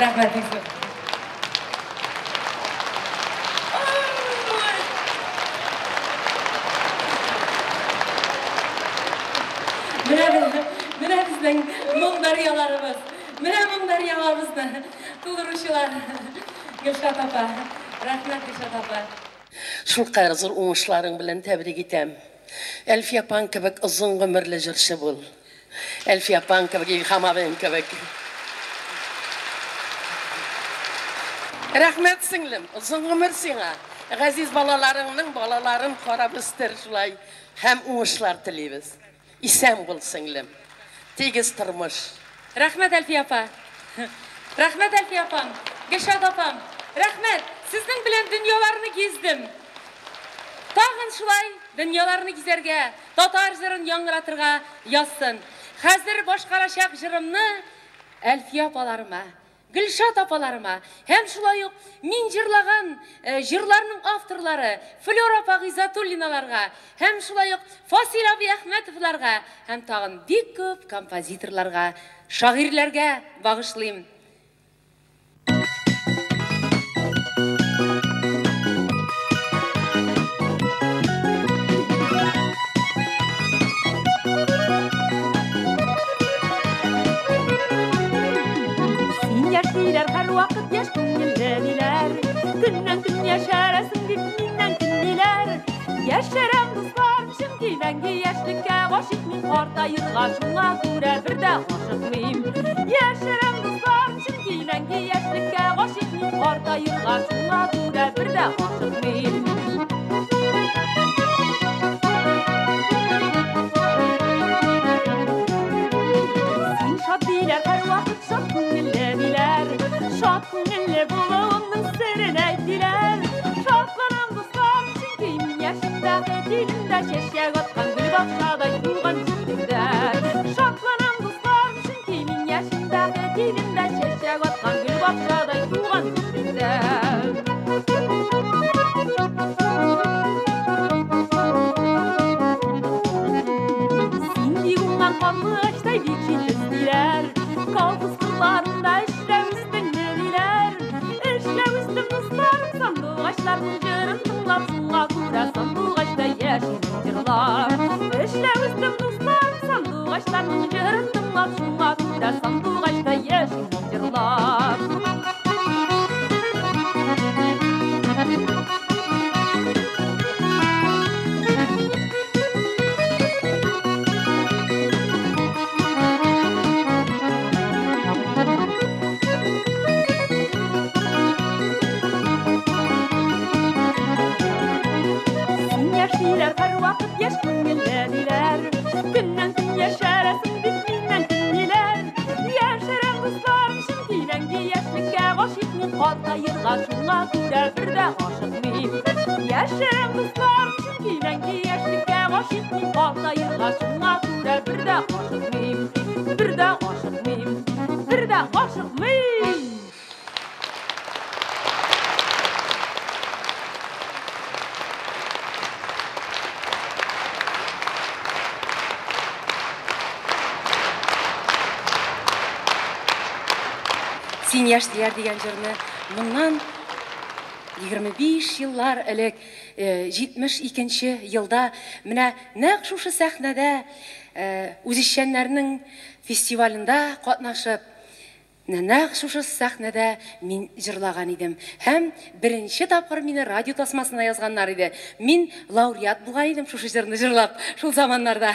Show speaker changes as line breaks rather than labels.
Рахмет дейсіз. Менә безнең моңдарьяларыбыз. Менә моңдарьяларыбызны тулыручылар. Гөлшат апа. Рахмет Гөлшат апа.
Шулкадәр зур уңышларың белән тәбрик итәм. Әлфия апаң кебек озын гомерле җырчы бул. Әлфия апаң кебек, Илһам абыйым кебек. Рәхмәт сеңлем, озын гомер сиңа. Газиз балаларыңның балаларын карап үстер шулай һәм уңышлар телибез. Исән бул сеңлем. Тигез тормыш.
Рәхмәт Әлфия апа. Рәхмәт Әлфия апам. Гөлшат апам. Рәхмәт. Сезнең белән дөньяларны гиздем. Тагын шулай дөньяларны гизәргә, татар җырын яңгыратырга язсын. Хәзер башкарачак җырымны Әлфия апаларыма, Гөлшат апаларыма һәм шулай ук мин җырлаган җырларның авторлары Флора апа Гыйзатуллиналарга һәм шулай ук Фасил абый Әхмәтовларга һәм тагын бик күп композиторларга, шагыйрьләргә багышлыйм.
Vakit yaş günleriler, günden gün yaşarasın bir günden günler. Yaşaram dostlar, şimdi ben yaşlıkka aşık mıyım? Orta yılga şuna göre bir de aşık mıyım? Yaşaram dostlar, şimdi ben yaşlıkka aşık mıyım? Orta yılga şuna göre bir de aşık mıyım? Sin şadiler her vakit şad günleriler. Şad günler bulağımın sırrını ettiler. Şadlanan dostlar çünkü min yaşında dilimde şeşke atkan gül bakşada yuğan çiğdimde. Şadlanan dostlar çünkü min yaşında dilimde şeşke atkan gül bakşada yuğan çiğdimde. Sindi undan kanlı açtay dikildiler. Kalkız kırlarında Ağaçlarının jırın tınlap şunga kura sandığı ağaçta yaşın jırlar. Eşle üstüm dostlar sandığı ağaçlarının jırın tınlap şunga kura sandığı ağaçta yaşın jırlar. Her vakit yaş günleriler, günden gün yaşarasın bitminden günler. Yaşaran dostlar şimdi ben yaşlıkka aşık mıyım? Orta yılga şuna göre bir de aşık mıyım? Yaşaran dostlar şimdi ben yaşlıkka aşık mıyım? Orta yılga şuna göre bir de aşık mıyım? Bir de aşık mıyım? Bir de aşık mıyım?
Син яшьләр дигән җырны моннан 25 еллар элек 72нче елда менә нәкъ шушы сәхнәдә үзешчәннәрнең фестивалендә катнашып, нәкъ шушы сәхнәдә мин җырлаган идем. Һәм беренче тапкыр мине радио тасмасына язганнар иде. Мин лауреат булган идем шушы җырны җырлап, шул заманнарда.